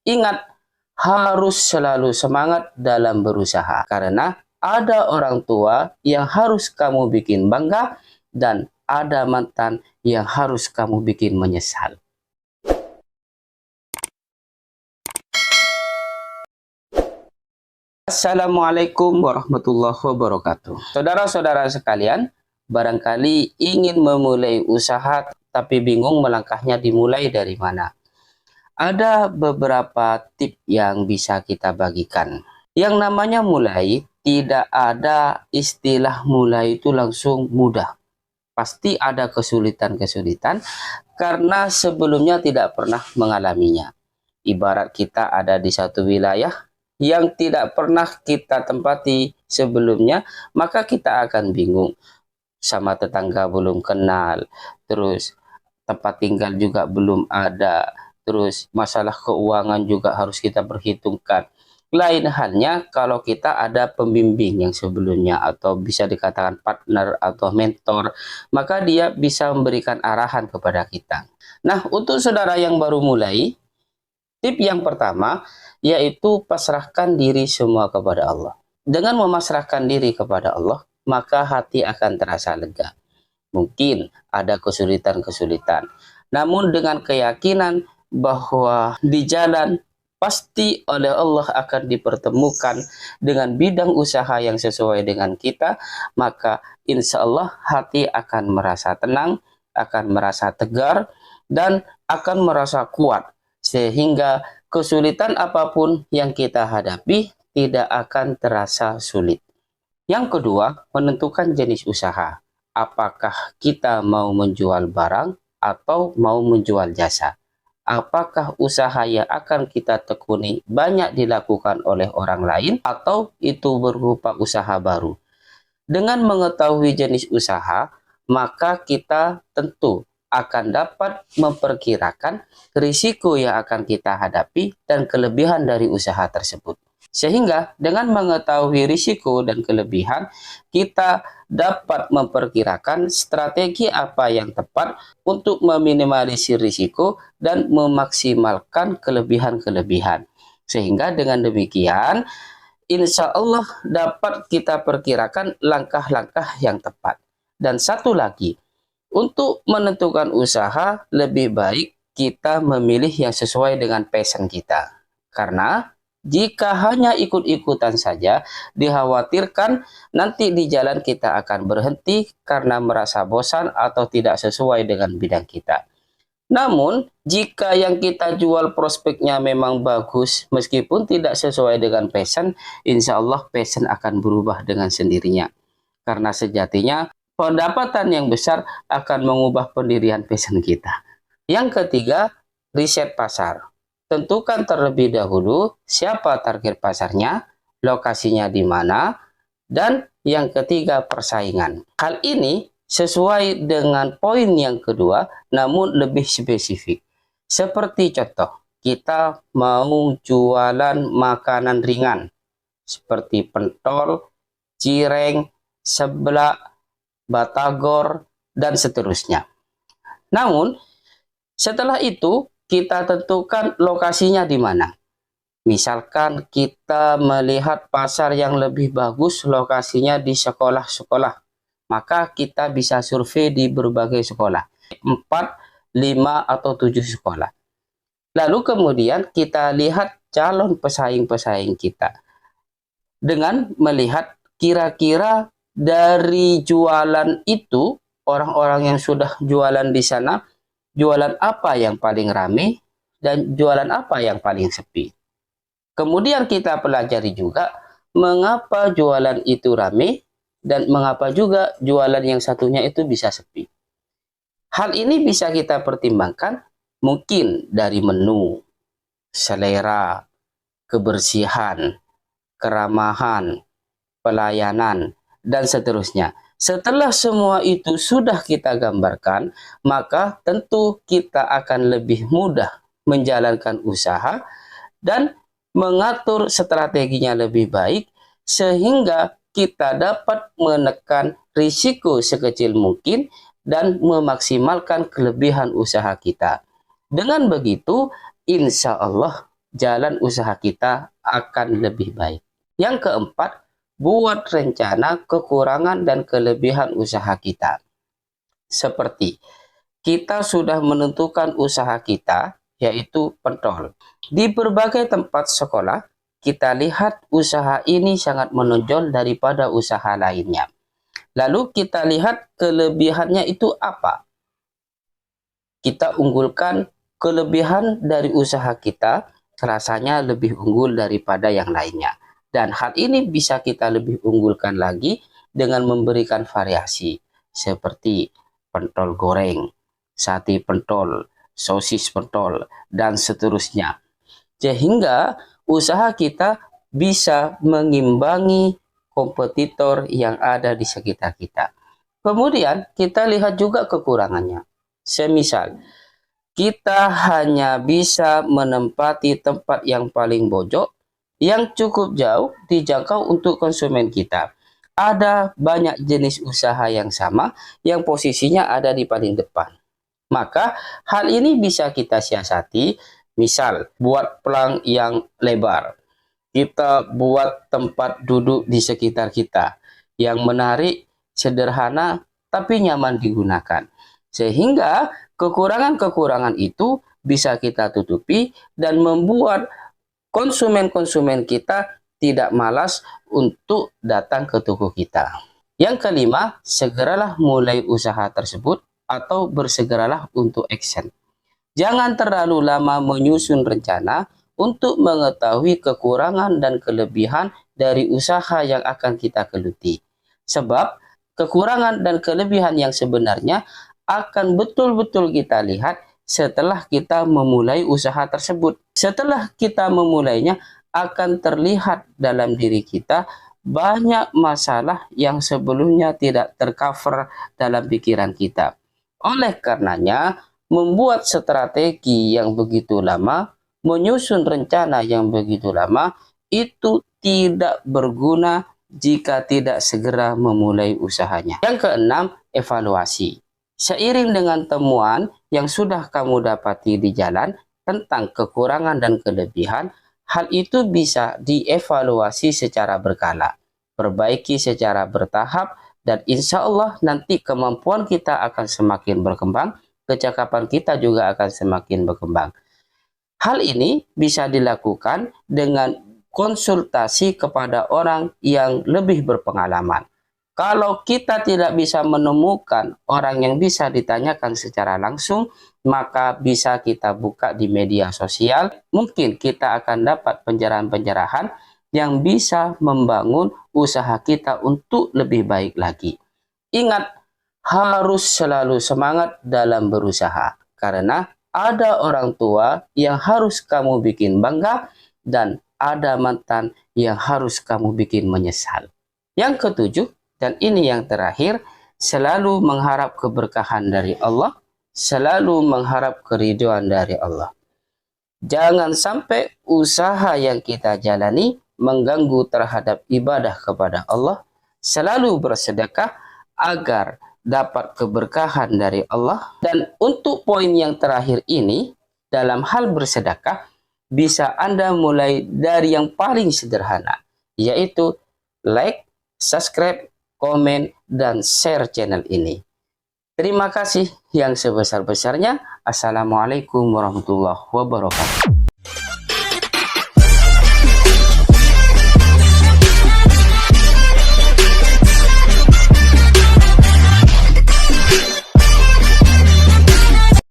Ingat, harus selalu semangat dalam berusaha. Karena ada orang tua yang harus kamu bikin bangga dan ada mantan yang harus kamu bikin menyesal. Assalamualaikum warahmatullahi wabarakatuh. Saudara-saudara sekalian, barangkali ingin memulai usaha tapi bingung melangkahnya dimulai dari mana. Ada beberapa tip yang bisa kita bagikan. Yang namanya mulai, tidak ada istilah mulai itu langsung mudah. Pasti ada kesulitan-kesulitan karena sebelumnya tidak pernah mengalaminya. Ibarat kita ada di satu wilayah yang tidak pernah kita tempati sebelumnya, maka kita akan bingung. Sama tetangga belum kenal, terus tempat tinggal juga belum ada, terus masalah keuangan juga harus kita perhitungkan. Lain halnya kalau kita ada pembimbing yang sebelumnya atau bisa dikatakan partner atau mentor, maka dia bisa memberikan arahan kepada kita. Nah, untuk saudara yang baru mulai, tip yang pertama yaitu pasrahkan diri semua kepada Allah. Dengan memasrahkan diri kepada Allah, maka hati akan terasa lega. Mungkin ada kesulitan-kesulitan, namun dengan keyakinan bahwa di jalan pasti oleh Allah akan dipertemukan dengan bidang usaha yang sesuai dengan kita, maka insya Allah hati akan merasa tenang, akan merasa tegar, dan akan merasa kuat. Sehingga kesulitan apapun yang kita hadapi tidak akan terasa sulit. Yang kedua, menentukan jenis usaha. Apakah kita mau menjual barang atau mau menjual jasa? Apakah usaha yang akan kita tekuni banyak dilakukan oleh orang lain atau itu berupa usaha baru? Dengan mengetahui jenis usaha, maka kita tentu akan dapat memperkirakan risiko yang akan kita hadapi dan kelebihan dari usaha tersebut. Sehingga dengan mengetahui risiko dan kelebihan, kita dapat memperkirakan strategi apa yang tepat untuk meminimalisir risiko dan memaksimalkan kelebihan-kelebihan. Sehingga dengan demikian, insya Allah dapat kita perkirakan langkah-langkah yang tepat. Dan satu lagi, untuk menentukan usaha, lebih baik kita memilih yang sesuai dengan passion kita. Karena jika hanya ikut-ikutan saja, dikhawatirkan nanti di jalan kita akan berhenti karena merasa bosan atau tidak sesuai dengan bidang kita. Namun, jika yang kita jual prospeknya memang bagus, meskipun tidak sesuai dengan passion, insya Allah passion akan berubah dengan sendirinya. Karena sejatinya, pendapatan yang besar akan mengubah pendirian passion kita. Yang ketiga, riset pasar. Tentukan terlebih dahulu siapa target pasarnya, lokasinya di mana, dan yang ketiga persaingan. Hal ini sesuai dengan poin yang kedua, namun lebih spesifik. Seperti contoh, kita mau jualan makanan ringan, seperti pentol, cireng, seblak, batagor, dan seterusnya. Namun, setelah itu, kita tentukan lokasinya di mana. Misalkan kita melihat pasar yang lebih bagus lokasinya di sekolah-sekolah, maka kita bisa survei di berbagai sekolah, 4, 5, atau 7 sekolah. Lalu kemudian kita lihat calon pesaing-pesaing kita. Dengan melihat kira-kira dari jualan itu, orang-orang yang sudah jualan di sana, jualan apa yang paling ramai dan jualan apa yang paling sepi. Kemudian kita pelajari juga mengapa jualan itu ramai dan mengapa juga jualan yang satunya itu bisa sepi. Hal ini bisa kita pertimbangkan mungkin dari menu, selera, kebersihan, keramahan, pelayanan, dan seterusnya. Setelah semua itu sudah kita gambarkan, maka tentu kita akan lebih mudah menjalankan usaha dan mengatur strateginya lebih baik sehingga kita dapat menekan risiko sekecil mungkin dan memaksimalkan kelebihan usaha kita. Dengan begitu, insya Allah jalan usaha kita akan lebih baik. Yang keempat, buat rencana kekurangan dan kelebihan usaha kita. Seperti kita sudah menentukan usaha kita, yaitu pentol. Di berbagai tempat sekolah, kita lihat usaha ini sangat menonjol daripada usaha lainnya. Lalu kita lihat kelebihannya itu apa? Kita unggulkan kelebihan dari usaha kita, rasanya lebih unggul daripada yang lainnya. Dan hal ini bisa kita lebih unggulkan lagi dengan memberikan variasi, seperti pentol goreng, sate pentol, sosis pentol, dan seterusnya. Sehingga usaha kita bisa mengimbangi kompetitor yang ada di sekitar kita. Kemudian kita lihat juga kekurangannya. Semisal, kita hanya bisa menempati tempat yang paling pojok, yang cukup jauh dijangkau untuk konsumen kita. Ada banyak jenis usaha yang sama, yang posisinya ada di paling depan. Maka hal ini bisa kita siasati. Misal, buat pelang yang lebar. Kita buat tempat duduk di sekitar kita yang menarik, sederhana, tapi nyaman digunakan. Sehingga kekurangan-kekurangan itu bisa kita tutupi dan membuat konsumen-konsumen kita tidak malas untuk datang ke toko kita. Yang kelima, segeralah mulai usaha tersebut atau bersegeralah untuk action. Jangan terlalu lama menyusun rencana untuk mengetahui kekurangan dan kelebihan dari usaha yang akan kita geluti. Sebab kekurangan dan kelebihan yang sebenarnya akan betul-betul kita lihat setelah kita memulai usaha tersebut. Setelah kita memulainya, akan terlihat dalam diri kita banyak masalah yang sebelumnya tidak tercover dalam pikiran kita. Oleh karenanya, membuat strategi yang begitu lama, menyusun rencana yang begitu lama, itu tidak berguna jika tidak segera memulai usahanya. Yang keenam, evaluasi. Seiring dengan temuan yang sudah kamu dapati di jalan tentang kekurangan dan kelebihan, hal itu bisa dievaluasi secara berkala, perbaiki secara bertahap, dan insya Allah nanti kemampuan kita akan semakin berkembang, kecakapan kita juga akan semakin berkembang. Hal ini bisa dilakukan dengan konsultasi kepada orang yang lebih berpengalaman. Kalau kita tidak bisa menemukan orang yang bisa ditanyakan secara langsung, maka bisa kita buka di media sosial. Mungkin kita akan dapat pencerahan-pencerahan yang bisa membangun usaha kita untuk lebih baik lagi. Ingat, harus selalu semangat dalam berusaha, karena ada orang tua yang harus kamu bikin bangga dan ada mantan yang harus kamu bikin menyesal. Yang ketujuh, dan ini yang terakhir, selalu mengharap keberkahan dari Allah, selalu mengharap keridhaan dari Allah. Jangan sampai usaha yang kita jalani mengganggu terhadap ibadah kepada Allah. Selalu bersedekah agar dapat keberkahan dari Allah. Dan untuk poin yang terakhir ini, dalam hal bersedekah, bisa Anda mulai dari yang paling sederhana, yaitu like, subscribe, komen, dan share channel ini. Terima kasih yang sebesar-besarnya. Assalamualaikum warahmatullahi wabarakatuh.